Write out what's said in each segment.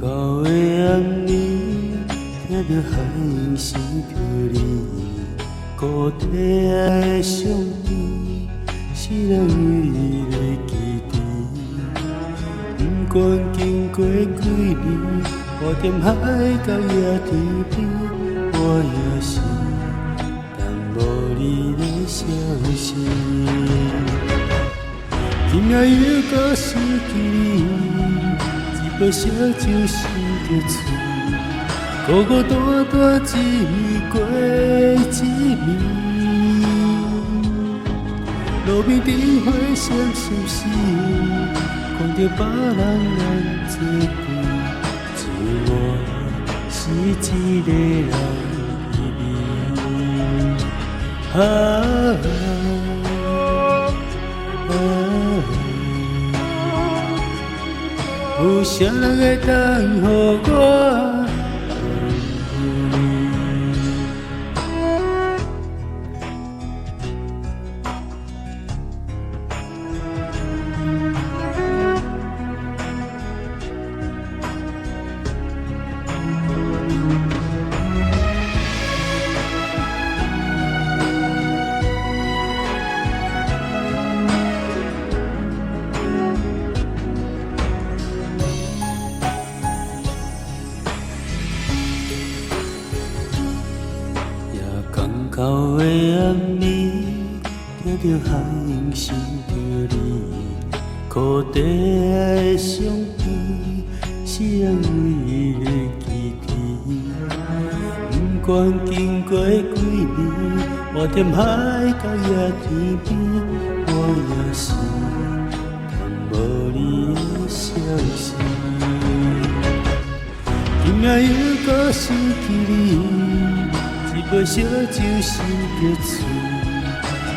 到的暗暝，听着海音声飘离，孤地的上边，世人为伊在期待。不管经过几年，我踮海角野天边，我也是等无你的消息。今夜又搁想起你，一杯烧酒想着醉，孤孤单单一暝过一暝。路边灯火闪闪时，看着别人咱作伴，只我是一个人依依。有啥人会等予我？到的暗暝，听着海音声飘离，孤地的上边，世人为伊在期待。不管经过几年，我踮海角野天边，我也是等无你的消息。今夜又搁想起你。一杯烧酒想着醉，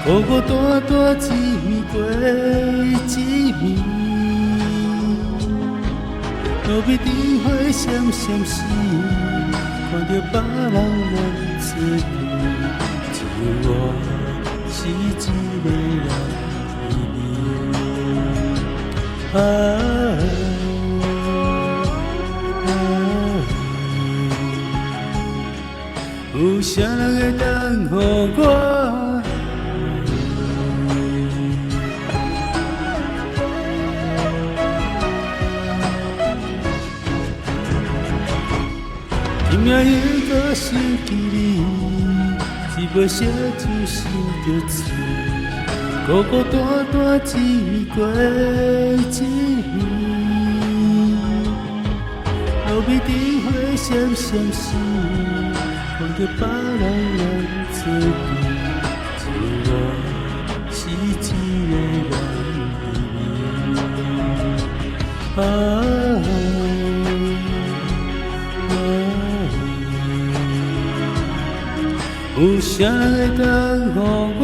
孤孤单单一暝过一暝。路边灯火闪闪时，看着别人咱作伴，只我是一个人依依。有啥人会等予我？今夜又搁想起你，一杯烧酒想着醉，孤孤单单一暝过一暝。路边灯火闪闪时。看着别人咱作伴，只我是一个人依依。有啥人会等予我？